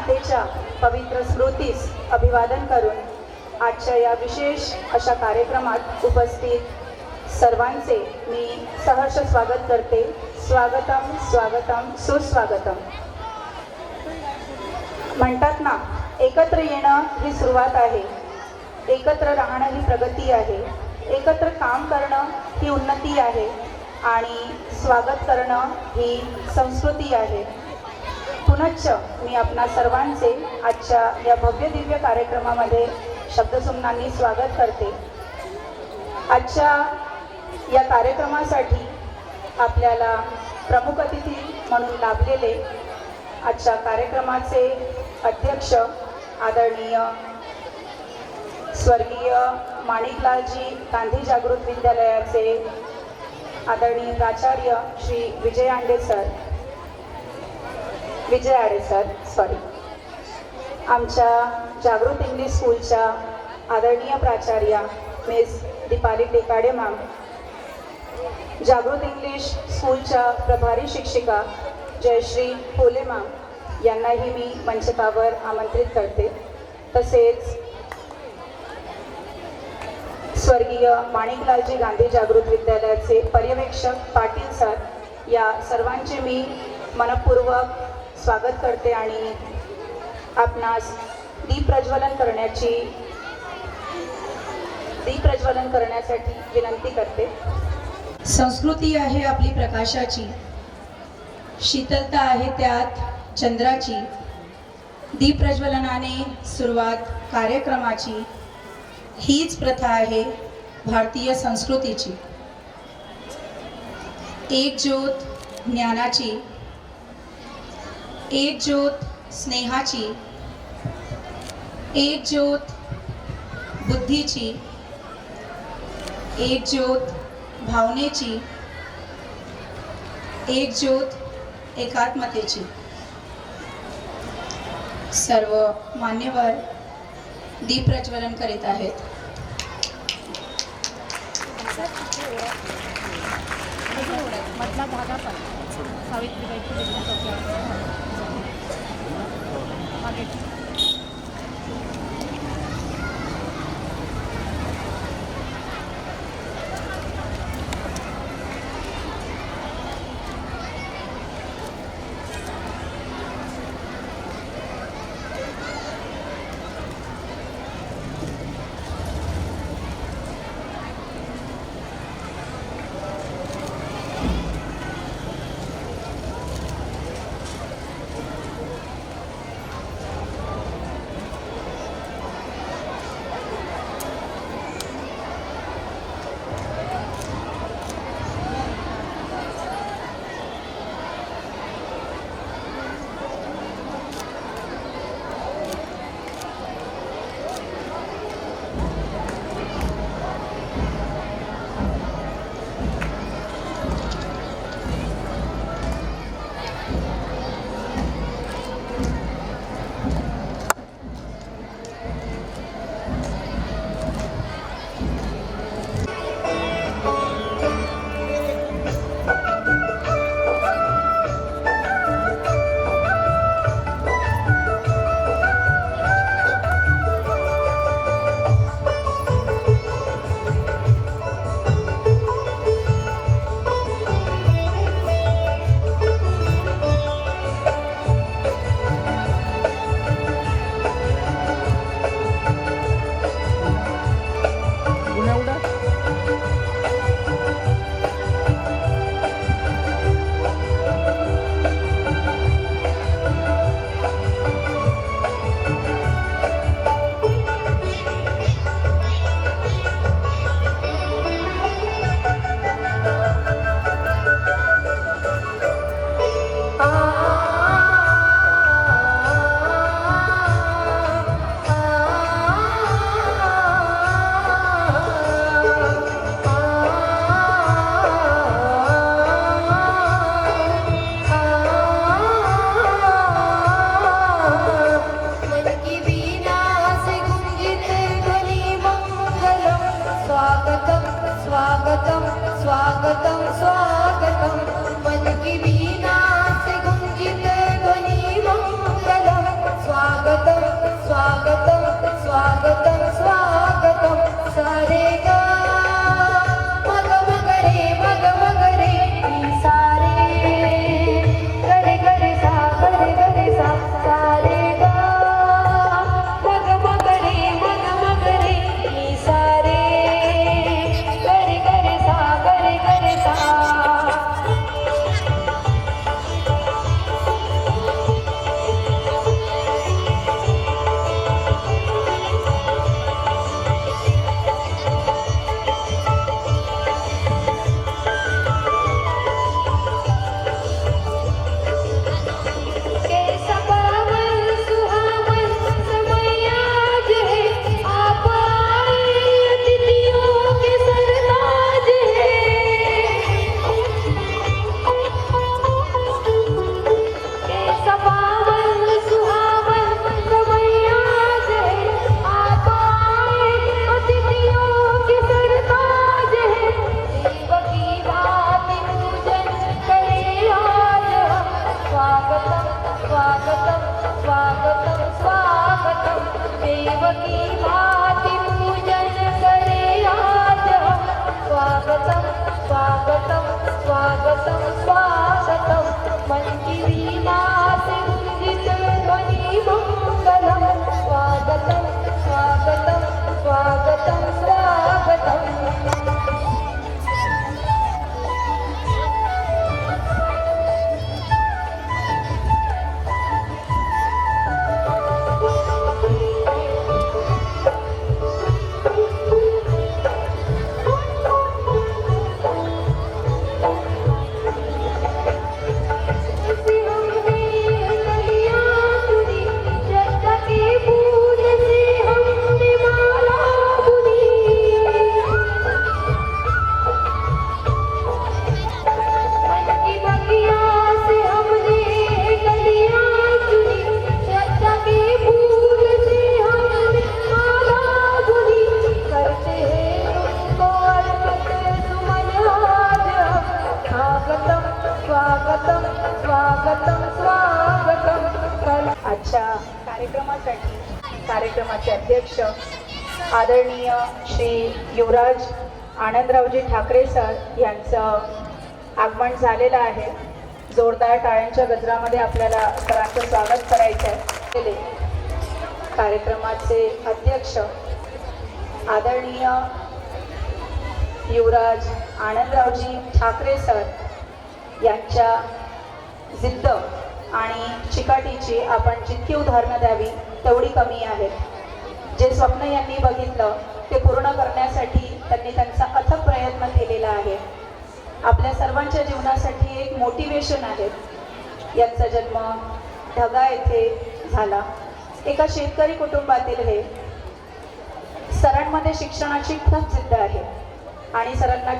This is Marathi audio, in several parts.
मातेच्या पवित्र स्मृतीस अभिवादन करून आजच्या या विशेष अशा कार्यक्रमात उपस्थित सर्वांचे मी सहर्ष स्वागत करते. स्वागतम स्वागतम सुस्वागतम. म्हणतात ना, एकत्र येणं ही सुरुवात आहे, एकत्र राहणं ही प्रगती आहे, एकत्र काम करणं ही उन्नती आहे आणि स्वागत करणं ही संस्कृती आहे. पुनश्च मी आपणा सर्वांचे आजच्या या भव्य दिव्य कार्यक्रमामध्ये शब्दसुमनांनी स्वागत करते. आजच्या या कार्यक्रमासाठी आपल्याला प्रमुख अतिथी म्हणून लाभलेले आजच्या कार्यक्रमाचे अध्यक्ष आदरणीय स्वर्गीय माणिकलालजी गांधी जागृत विद्यालयाचे आदरणीय प्राचार्य श्री विजय आडे सर, आमच्या जागृत इंग्लिश स्कूलच्या आदरणीय प्राचार्या मिस दीपाली टेकाडे मॅम, जागृत इंग्लिश स्कूलच्या प्रभारी शिक्षिका जयश्री पोले मॅम यांनाही मी मंचकावर आमंत्रित करते. तसेच स्वर्गीय माणिकलालजी गांधी जागृत विद्यालयाचे पर्यवेक्षक पाटील सर, या सर्वांचे मी मनपूर्वक स्वागत करते आणि आपणास दीप प्रज्वलन करण्यासाठी विनंती करते. संस्कृती आहे आपली प्रकाशाची, शीतलता आहे त्यात चंद्राची, दीप प्रज्वलनाने सुरुवात कार्यक्रमाची, हीच प्रथा आहे भारतीय संस्कृतीची. एक ज्योत ज्ञानाची, एक ज्योत स्नेहाची, एक ज्योत बुद्धीची, एक ज्योत भावनेची, एक ज्योत एकात्मतेची. सर्व मान्यवर दीप प्रज्वलन करीत आहेत. मधला धागा पण सावित्रीबाईची मागे स्वागतम मन की वीणा से गुंजित ध्वनि मंगलम. स्वागतं स्वागतं स्वागतं सारे गा मग मग रे मग मग रे सारे गरे गरे सा सारे गा मग मग रे सारे गरे गरे सा स्वागतं स्वागतं स्वागतं देवकी माती पूजन करे आज स्वागतं स्वागतं स्वागतं स्वागतं मंजिरी माते गुंजित ध्वनी मंगलं स्वागतं स्वागतं स्वागतं स्वागतं स्वागतं स्वागतं स्वागतं आजच्या कार्यक्रमाचे अध्यक्ष आदरणीय श्री युवराज आनंदरावजी ठाकरे सर यांचं आगमन झालेलं आहे. जोरदार टाळ्यांच्या गजरामध्ये आपल्याला सरांचं स्वागत करायचं आहे. कार्यक्रमाचे अध्यक्ष आदरणीय युवराज आनंदरावजी ठाकरे सर यांच्या जिद्द आणि चिकाटीची आपण जितकी उदाहरणं द्यावी तेवढी कमी आहेत. जे स्वप्न यांनी बघितलं ते पूर्ण करण्यासाठी त्यांनी त्यांचा अथक प्रयत्न केलेला आहे. आपल्या सर्वांच्या जीवनासाठी एक मोटिवेशन आहे. यांचा जन्म ढगा येथे झाला. एका शेतकरी कुटुंबातील हे. सरांमध्ये शिक्षणाची खूप जिद्द आहे आणि सरांना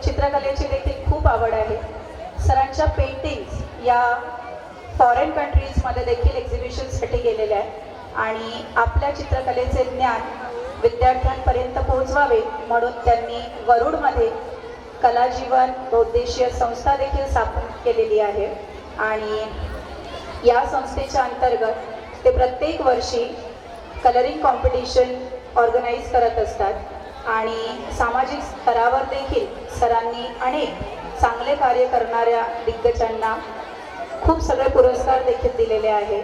चित्रकलेची देखील खूप आवड आहे. सरांच्या पेंटिंग्स या फॉरेन कंट्रीजमध्ये देखील एक्झिबिशनसाठी गेलेल्या आहेत आणि आपल्या चित्रकलेचे ज्ञान विद्यार्थ्यांपर्यंत पोहोचवावे म्हणून त्यांनी वरुडमध्ये कलाजीवन बहुउद्देशीय संस्था देखील स्थापन केलेली आहे आणि या संस्थेच्या अंतर्गत ते प्रत्येक वर्षी कलरिंग कॉम्पिटिशन ऑर्गनाईज करत असतात आणि सामाजिक स्तरावर देखील सरांनी अनेक चांगले कार्य करणाऱ्या दिग्गजांना खूप सगळे पुरस्कार देखील दिलेले आहे.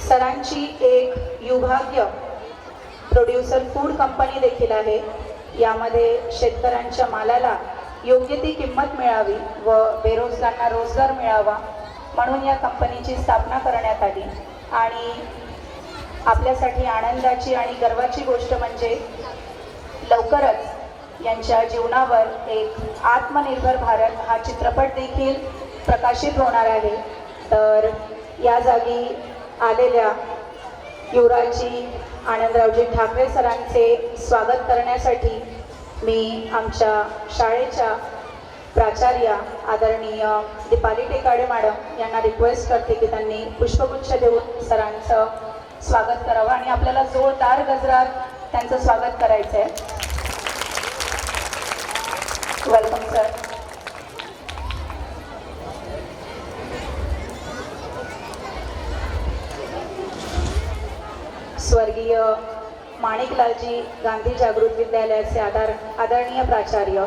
सरांची एक युभाग्य प्रोड्युसर फूड कंपनी देखील आहे. यामध्ये शेतकऱ्यांच्या मालाला योग्य ती किंमत मिळावी व बेरोजगारांना रोजगार मिळावा म्हणून या कंपनीची स्थापना करण्यात आली. आणि आपल्यासाठी आनंदाची आणि गर्वाची गोष्ट म्हणजे लवकरच यांच्या जीवनावर एक आत्मनिर्भर भारत हा चित्रपट देखील प्रकाशित होणार आहे. तर या जागी आलेल्या युवराजजी आनंदरावजी ठाकरे सरांचे स्वागत करण्यासाठी मी आमच्या शाळेच्या प्राचार्या आदरणीय दीपाली टेकाडे मॅडम यांना रिक्वेस्ट करते की त्यांनी पुष्पगुच्छ देऊन सरांचं स्वागत करावं आणि आपल्याला जोरदार गजरात त्यांचं स्वागत करायचं आहे. Welcome sir. स्वर्गीय माणिकलालजी गांधी जागृत विद्यालयाचे आदरणीय प्राचार्य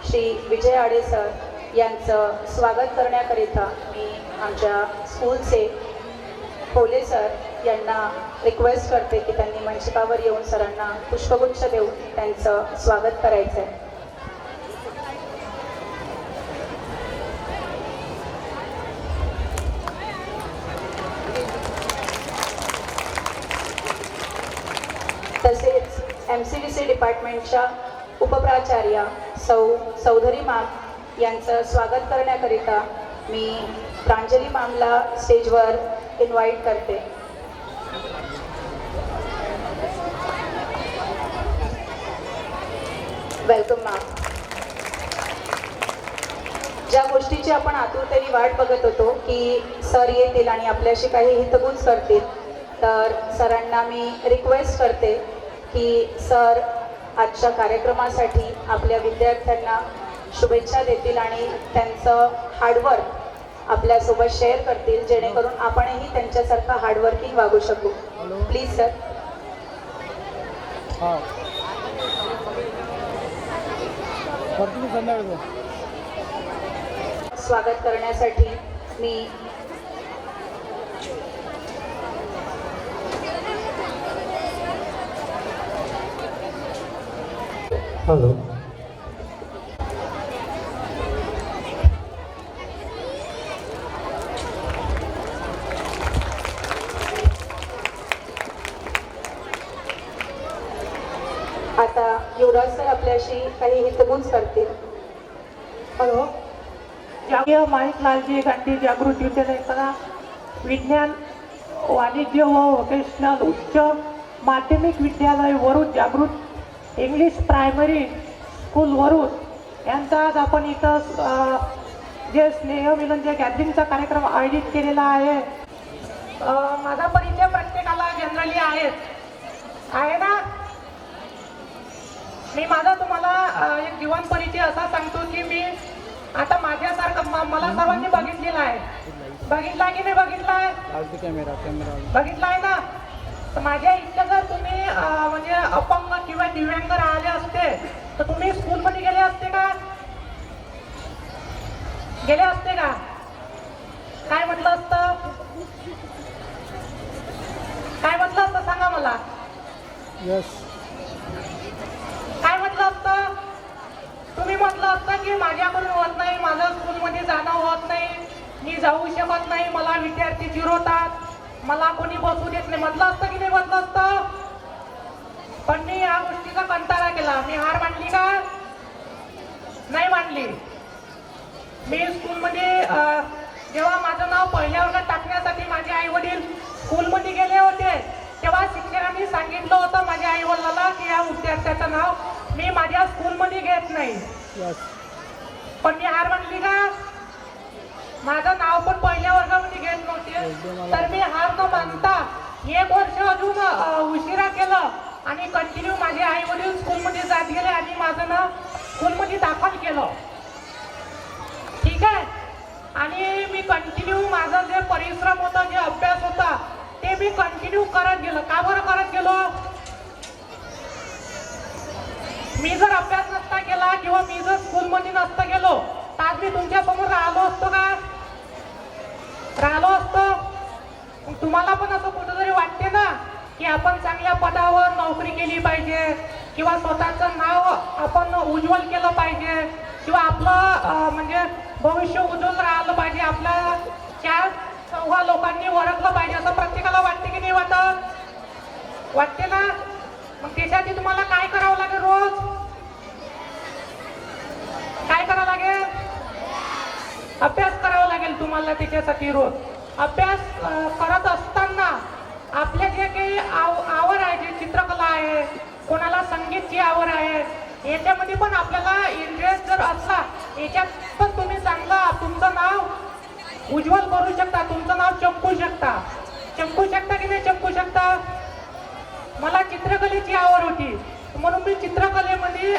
श्री विजय आडे सर यांचं स्वागत करण्याकरिता मी आमच्या स्कूलचे कोले सर यांना रिक्वेस्ट करते की त्यांनी मंचपावर येऊन सरांना पुष्पगुच्छ देऊन त्यांचं स्वागत करायचं आहे. तसेच MCDC डिपार्टमेंटच्या उपप्राचार्या चौधरी मॅम यांचं स्वागत करण्याकरिता मी प्रांजली मॅमला स्टेजवर इन्व्हाइट करते. Welcome ma'am. ज्या गोष्टीची आपण आतुरतेने वाट बघत होतो की सर येतील आणि आपल्याशी काही हितगुज करतील, तर सरांना मी रिक्वेस्ट करते की सर आजच्या कार्यक्रमासाठी आपल्या विद्यार्थ्यांना शुभेच्छा देतील आणि त्यांचं हार्डवर्क आपल्यासोबत शेअर करतील, जेणेकरून आपणही त्यांच्यासारखं हार्डवर्किंग वागू शकू. Please sir. स्वागत करण्यासाठी मी हॅलो. आता युवराज सर आपल्याशी काही हितगुज करतील. हॅलो. जागीय माणिकलालजी गांधी जागृत विद्यालयाचा विज्ञान वाणिज्य व व्होकेशनल उच्च माध्यमिक विद्यालय वरुड जागृत इंग्लिश प्रायमरी स्कूल वरुड यांचा आज आपण इथं जे स्नेहमिलन जे गॅदरिंगचा कार्यक्रम आयोजित केलेला आहे. माझा परिचय प्रत्येकाला जनरली आहे ना. मी माझा तुम्हाला एक जीवन परिचय असा सांगतो की मी आता माझ्यासारखं मला सर्वांनी बघितलेलं आहे. बघितला की नाही बघितलाय? बघितलाय ना. तर माझ्या इच्छा जर तुम्ही म्हणजे अपंग किंवा दिव्यांग राहिले असते तर तुम्ही स्कूलमध्ये गेले असते का? गेले असते का? काय म्हटलं असतं? काय म्हटलं असतं सांगा मला. काय म्हटलं असतं? तुम्ही म्हटलं असतं की माझ्याकडून होत नाही, माझं स्कूलमध्ये जाणं होत नाही, मी जाऊ शकत नाही, मला विद्यार्थी चिरवतात, मला कोणी बसू देत नाही. म्हटलं असतं की नाही म्हटलं असतं? पण मी या गोष्टीचा कंटाळा केला. मी हार मानली का? नाही मानली. मी स्कूलमध्ये जेव्हा माझं नाव पहिल्या वर्गात टाकण्यासाठी माझे आई वडील स्कूलमध्ये गेले होते, तेव्हा शिक्षकांनी सांगितलं होतं माझ्या आई वडिलांना की या विद्यार्थ्याचं नाव मी माझ्या स्कूलमध्ये घेत नाही. पण मी हार मानली का? माझं नाव पण पहिल्या वर्गामध्ये घेत नव्हते. तर मी हार न मानता 1 वर्ष अजून उशिरा केलं आणि कंटिन्यू माझे आई वडील स्कूलमध्ये जात गेले आणि माझं नाव स्कूलमध्ये दाखल केलं. ठीक आहे. आणि मी कंटिन्यू माझा जे परिश्रम होता, जे अभ्यास होता, ते मी कंटिन्यू करत गेलो. का बरं करत गेलो? मी जर अभ्यास नसता केला किंवा मी जर स्कूलमध्ये नसता गेलो तर आज मी तुमच्या समोर राहिलो असतो का? राहिलो असतो. तुम्हाला पण असं कुठेतरी वाटते ना की आपण चांगल्या पदावर नोकरी केली पाहिजे किंवा स्वतःचं नाव आपण उज्ज्वल केलं पाहिजे किंवा आपलं म्हणजे भविष्य उज्ज्वल राहिलं पाहिजे, आपल्या 4-6 लोकांनी ओळखलं पाहिजे, असं प्रत्येकाला वाटते की नाही वाटत? वाटते ना. मग त्यासाठी तुम्हाला काय करावं लागेल? रोज काय करावं लागेल? अभ्यास करावा लागेल तुम्हाला. त्याच्यासाठी रोज अभ्यास करत असताना आपल्या जे काही आवड आहे, जे चित्रकला आहे, कोणाला संगीतची आवड आहे, याच्यामध्ये पण आपल्याला इंटरेस्ट जर असला, याच्यात पण तुम्ही चांगलं तुमचं नाव उज्ज्वल करू शकता, तुमचं नाव चमकू शकता. चमकू शकता की नाही चमकू शकता? मला चित्रकलेची आवड होती म्हणून मी चित्रकलेमध्ये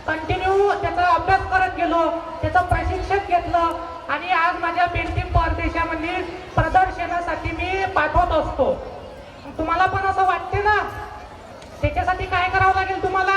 कंटिन्यू त्याचा अभ्यास करत गेलो, त्याचं प्रशिक्षण घेतलं आणि आज माझ्या पेंटिंग परदेशामध्ये प्रदर्शनासाठी मी पाठवत असतो. तुम्हाला पण असं वाटतं ना, त्याच्यासाठी काय करावं लागेल तुम्हाला?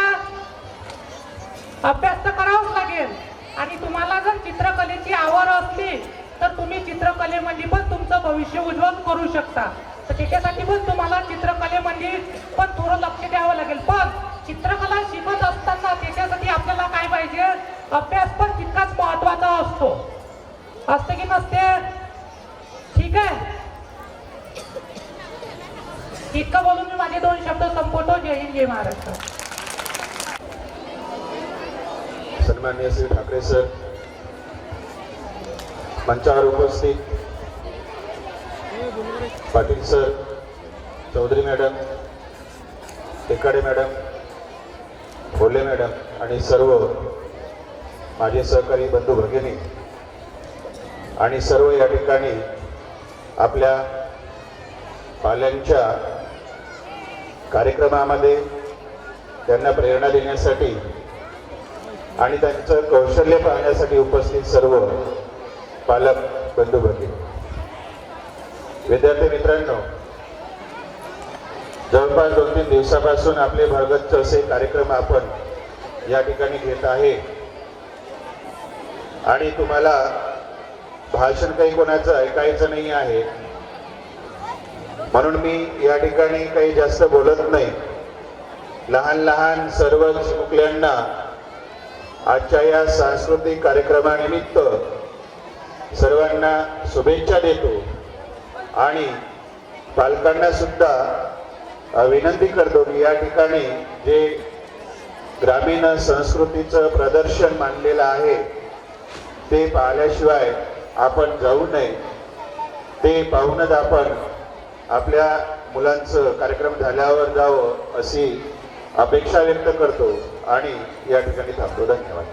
अभ्यास तर करावाच लागेल. आणि तुम्हाला जर चित्रकलेची आवड असली तर तुम्ही चित्रकलेमध्ये पण तुमचं भविष्य उज्ज्वल करू शकता. तर त्याच्यासाठी पण तुम्हाला चित्रकलेमध्ये पण थोडं लक्ष द्यावं लागेल. पण चित्रकला शिकत असताना त्याच्यासाठी आपल्याला काय पाहिजे? अभ्यास पण तितकाच महत्वाचा असतो. असते की नसते? ठीक आहे, इतकं बोलून मी माझे 2 शब्द संपवतो. जय हिंद, जय महाराष्ट्र. सन्माननीय श्री ठाकरे सर, मंचावर उपस्थित Patil sir, Chaudhari madam, Tekade madam, Bhole madam आणि सर्व माझे सहकारी बंधू भगिनी आणि सर्व या ठिकाणी आपल्या पाल्यांच्या कार्यक्रमामध्ये त्यांना प्रेरणा देण्यासाठी आणि त्यांचं कौशल्य पाहण्यासाठी उपस्थित सर्व पालक बंधू भगिनी, विद्यार्थी मित्रांनो, जवळपास 2-3 दिवसापासून आपले भरगच्च असे कार्यक्रम आपण या ठिकाणी घेत आहे. आणि तुम्हाला भाषण काही कोणाचं ऐकायचं नाही आहे, म्हणून मी या ठिकाणी काही जास्त बोलत नाही. लहान लहान सर्व चिमुकल्यांना आजच्या या सांस्कृतिक कार्यक्रमानिमित्त सर्वांना शुभेच्छा देतो आणि पालकांना सुद्धा विनंती करतो की या ठिकाणी जे ग्रामीण संस्कृतीचं प्रदर्शन मांडलेलं आहे ते पाहिल्याशिवाय आपण जाऊ नये. ते पाहूनच आपण आपल्या मुलांचं कार्यक्रम झाल्यावर जावं अशी अपेक्षा व्यक्त करतो आणि या ठिकाणी थांबतो. धन्यवाद.